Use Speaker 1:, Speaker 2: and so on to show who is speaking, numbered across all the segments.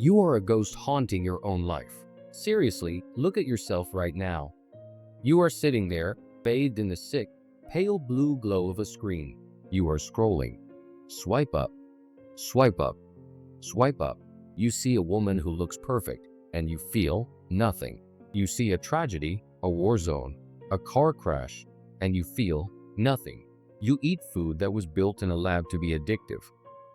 Speaker 1: You are a ghost haunting your own life. Seriously, look at yourself right now. You are sitting there, bathed in the sick, pale blue glow of a screen. You are scrolling. Swipe up, swipe up, swipe up. You see a woman who looks perfect, and you feel nothing. You see a tragedy, a war zone, a car crash, and you feel nothing. You eat food that was built in a lab to be addictive,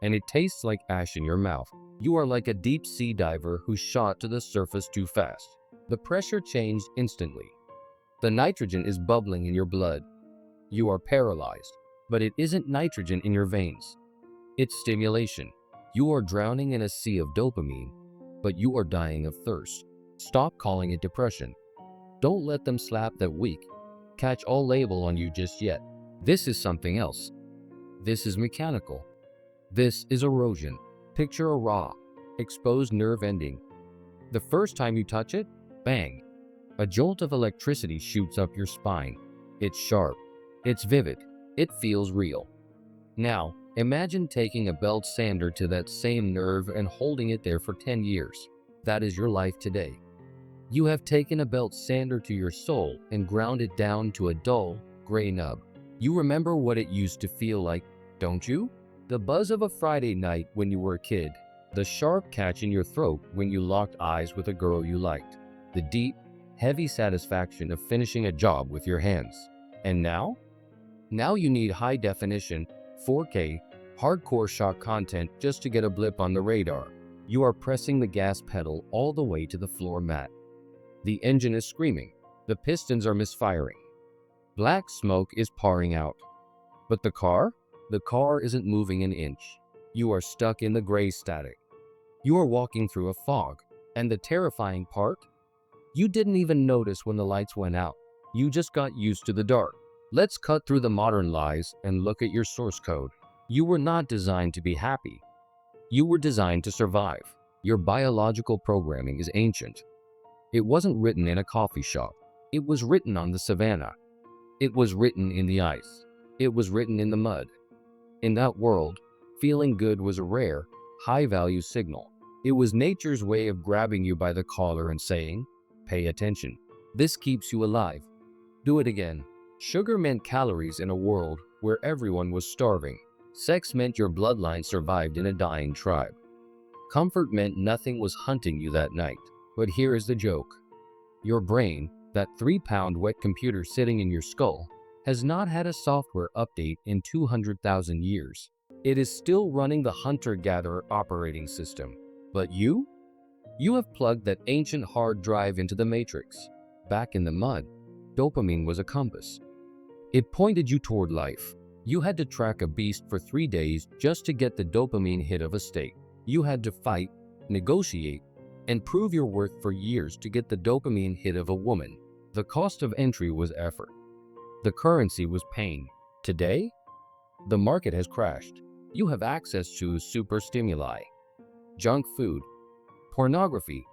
Speaker 1: and it tastes like ash in your mouth. You are like a deep sea diver who shot to the surface too fast. The pressure changed instantly. The nitrogen is bubbling in your blood. You are paralyzed, but it isn't nitrogen in your veins. It's stimulation. You are drowning in a sea of dopamine, but you are dying of thirst. Stop calling it depression. Don't let them slap that weak, catch-all label on you just yet. This is something else. This is mechanical. This is erosion. Picture a raw, exposed nerve ending. The first time you touch it, bang. A jolt of electricity shoots up your spine. It's sharp. It's vivid. It feels real. Now, imagine taking a belt sander to that same nerve and holding it there for 10 years. That is your life today. You have taken a belt sander to your soul and ground it down to a dull, gray nub. You remember what it used to feel like, don't you? The buzz of a Friday night when you were a kid. The sharp catch in your throat when you locked eyes with a girl you liked. The deep, heavy satisfaction of finishing a job with your hands. And now? Now you need high-definition, 4K, hardcore shock content just to get a blip on the radar. You are pressing the gas pedal all the way to the floor mat. The engine is screaming. The pistons are misfiring. Black smoke is pouring out. But the car? The car isn't moving an inch. You are stuck in the gray static. You are walking through a fog. And the terrifying part? You didn't even notice when the lights went out. You just got used to the dark. Let's cut through the modern lies and look at your source code. You were not designed to be happy. You were designed to survive. Your biological programming is ancient. It wasn't written in a coffee shop. It was written on the savannah. It was written in the ice. It was written in the mud. In that world, feeling good was a rare, high-value signal. It was nature's way of grabbing you by the collar and saying, pay attention. This keeps you alive. Do it again. Sugar meant calories in a world where everyone was starving. Sex meant your bloodline survived in a dying tribe. Comfort meant nothing was hunting you that night. But here is the joke. Your brain, that 3-pound wet computer sitting in your skull, has not had a software update in 200,000 years. It is still running the hunter-gatherer operating system. But you? You have plugged that ancient hard drive into the matrix. Back in the mud, dopamine was a compass. It pointed you toward life. You had to track a beast for 3 days just to get the dopamine hit of a steak. You had to fight, negotiate, and prove your worth for years to get the dopamine hit of a woman. The cost of entry was effort. The currency was pain. Today, the market has crashed. You have access to super stimuli, junk food, pornography,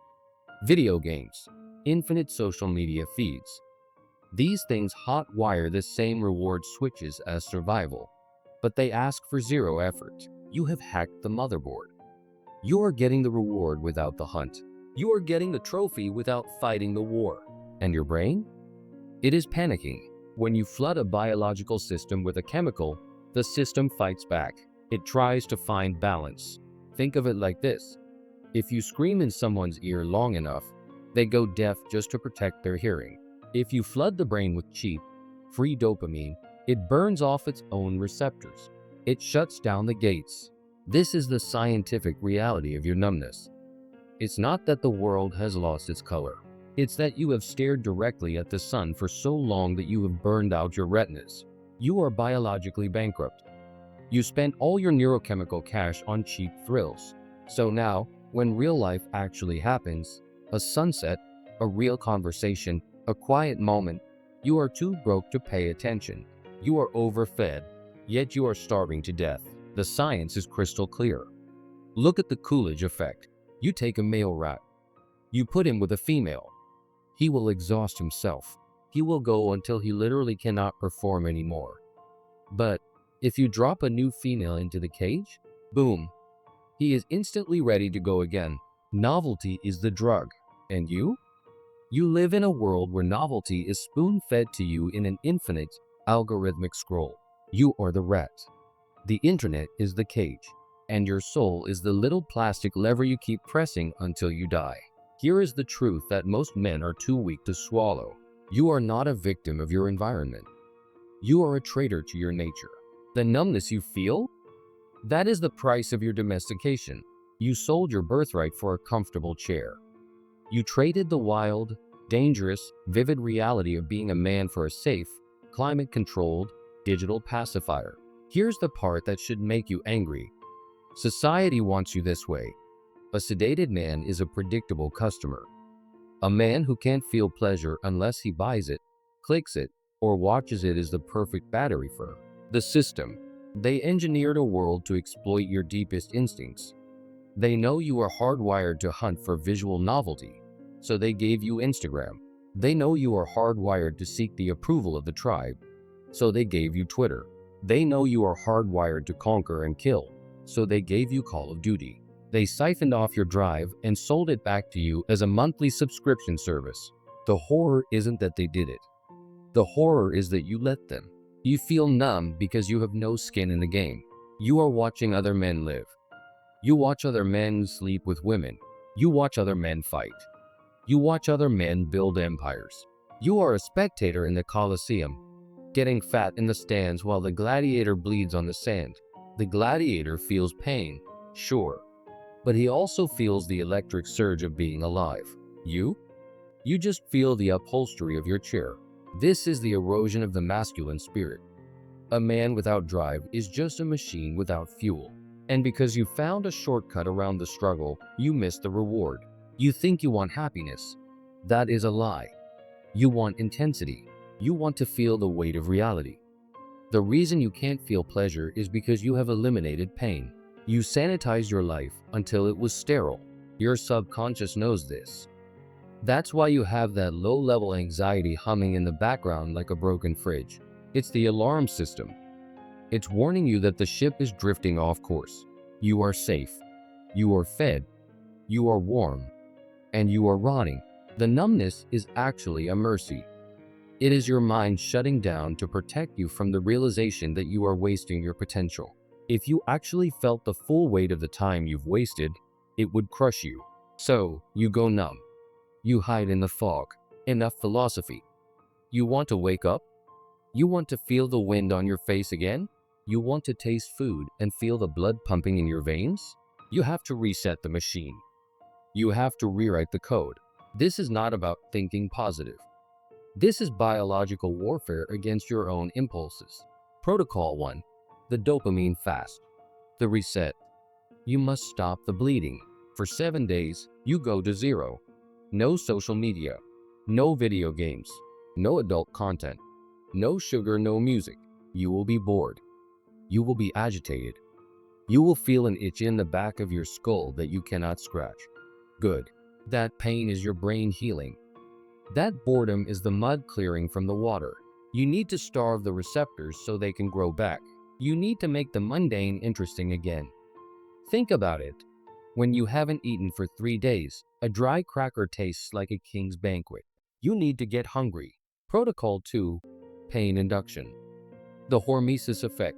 Speaker 1: video games, infinite social media feeds. These things hot-wire the same reward switches as survival, but they ask for zero effort. You have hacked the motherboard. You are getting the reward without the hunt. You are getting the trophy without fighting the war. And your brain? It is panicking. When you flood a biological system with a chemical, the system fights back. It tries to find balance. Think of it like this. If you scream in someone's ear long enough, they go deaf just to protect their hearing. If you flood the brain with cheap, free dopamine, it burns off its own receptors. It shuts down the gates. This is the scientific reality of your numbness. It's not that the world has lost its color. It's that you have stared directly at the sun for so long that you have burned out your retinas. You are biologically bankrupt. You spent all your neurochemical cash on cheap thrills. So now, when real life actually happens, a sunset, a real conversation, a quiet moment, you are too broke to pay attention. You are overfed, yet you are starving to death. The science is crystal clear. Look at the Coolidge effect. You take a male rat. You put him with a female. He will exhaust himself. He will go until he literally cannot perform anymore. But if you drop a new female into the cage, boom, he is instantly ready to go again. Novelty is the drug. And you? You live in a world where novelty is spoon-fed to you in an infinite, algorithmic scroll. You are the rat. The internet is the cage. And your soul is the little plastic lever you keep pressing until you die. Here is the truth that most men are too weak to swallow. You are not a victim of your environment. You are a traitor to your nature. The numbness you feel? That is the price of your domestication. You sold your birthright for a comfortable chair. You traded the wild, dangerous, vivid reality of being a man for a safe, climate-controlled, digital pacifier. Here's the part that should make you angry. Society wants you this way. A sedated man is a predictable customer. A man who can't feel pleasure unless he buys it, clicks it, or watches it is the perfect battery for the system. They engineered a world to exploit your deepest instincts. They know you are hardwired to hunt for visual novelty, so they gave you Instagram. They know you are hardwired to seek the approval of the tribe, so they gave you Twitter. They know you are hardwired to conquer and kill, so they gave you Call of Duty. They siphoned off your drive and sold it back to you as a monthly subscription service. The horror isn't that they did it. The horror is that you let them. You feel numb because you have no skin in the game. You are watching other men live. You watch other men sleep with women. You watch other men fight. You watch other men build empires. You are a spectator in the Colosseum, getting fat in the stands while the gladiator bleeds on the sand. The gladiator feels pain, sure, but he also feels the electric surge of being alive. You just feel the upholstery of your chair. This is the erosion of the masculine spirit. A man without drive is just a machine without fuel. And because you found a shortcut around the struggle, you miss the reward. You think you want happiness. That is a lie. You want intensity. You want to feel the weight of reality. The reason you can't feel pleasure is because you have eliminated pain. You sanitized your life until it was sterile. Your subconscious knows this. That's why you have that low-level anxiety humming in the background like a broken fridge. It's the alarm system. It's warning you that the ship is drifting off course. You are safe. You are fed. You are warm. And you are rotting. The numbness is actually a mercy. It is your mind shutting down to protect you from the realization that you are wasting your potential. If you actually felt the full weight of the time you've wasted, it would crush you. So, you go numb. You hide in the fog. Enough philosophy. You want to wake up? You want to feel the wind on your face again? You want to taste food and feel the blood pumping in your veins? You have to reset the machine. You have to rewrite the code. This is not about thinking positive. This is biological warfare against your own impulses. Protocol 1. The dopamine fast. The reset. You must stop the bleeding. For 7 days, you go to zero. No social media. No video games. No adult content. No sugar, no music. You will be bored. You will be agitated. You will feel an itch in the back of your skull that you cannot scratch. Good. That pain is your brain healing. That boredom is the mud clearing from the water. You need to starve the receptors so they can grow back. You need to make the mundane interesting again. Think about it. When you haven't eaten for 3 days, a dry cracker tastes like a king's banquet. You need to get hungry. Protocol 2. Pain induction. The hormesis effect.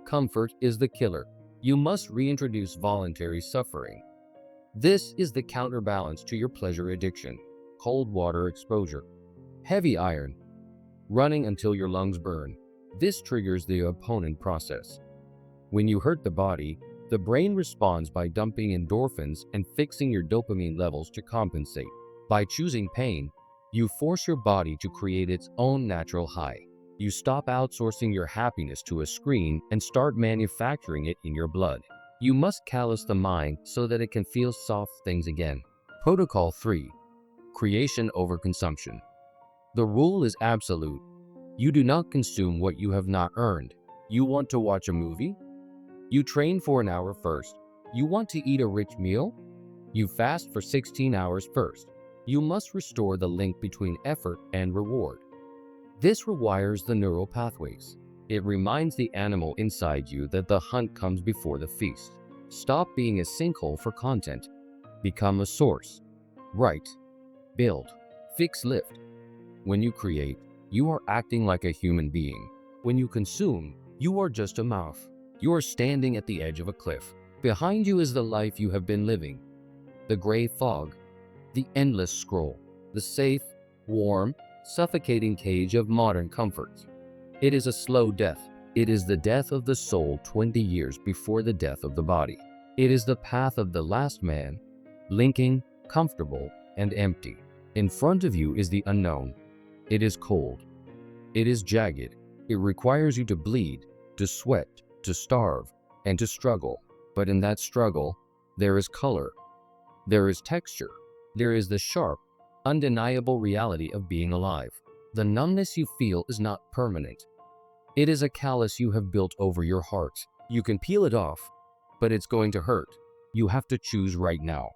Speaker 1: Comfort is the killer. You must reintroduce voluntary suffering. This is the counterbalance to your pleasure addiction. Cold water exposure. Heavy iron. Running until your lungs burn. This triggers the opponent process. When you hurt the body, the brain responds by dumping endorphins and fixing your dopamine levels to compensate. By choosing pain, you force your body to create its own natural high. You stop outsourcing your happiness to a screen and start manufacturing it in your blood. You must callous the mind so that it can feel soft things again. Protocol 3. Creation over consumption. The rule is absolute. You do not consume what you have not earned. You want to watch a movie? You train for an hour first. You want to eat a rich meal? You fast for 16 hours first. You must restore the link between effort and reward. This rewires the neural pathways. It reminds the animal inside you that the hunt comes before the feast. Stop being a sinkhole for content. Become a source. Write. Build. Fix, lift. When you create, you are acting like a human being. When you consume, you are just a mouth. You are standing at the edge of a cliff. Behind you is the life you have been living. The gray fog, the endless scroll, the safe, warm, suffocating cage of modern comforts. It is a slow death. It is the death of the soul 20 years before the death of the body. It is the path of the last man, blinking, comfortable, and empty. In front of you is the unknown. It is cold. It is jagged. It requires you to bleed, to sweat, to starve, and to struggle. But in that struggle, there is color. There is texture. There is the sharp, undeniable reality of being alive. The numbness you feel is not permanent. It is a callus you have built over your heart. You can peel it off, but it's going to hurt. You have to choose right now.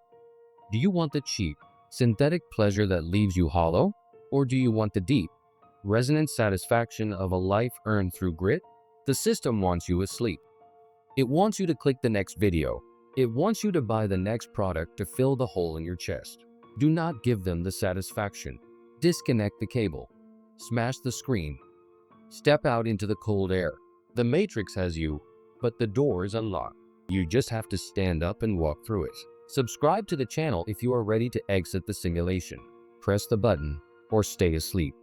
Speaker 1: Do you want the cheap, synthetic pleasure that leaves you hollow? Or do you want the deep, resonant satisfaction of a life earned through grit? The system wants you asleep. It wants you to click the next video. It wants you to buy the next product to fill the hole in your chest. Do not give them the satisfaction. Disconnect the cable. Smash the screen. Step out into the cold air. The matrix has you, but the door is unlocked. You just have to stand up and walk through it. Subscribe to the channel if you are ready to exit the simulation. Press the button or stay asleep.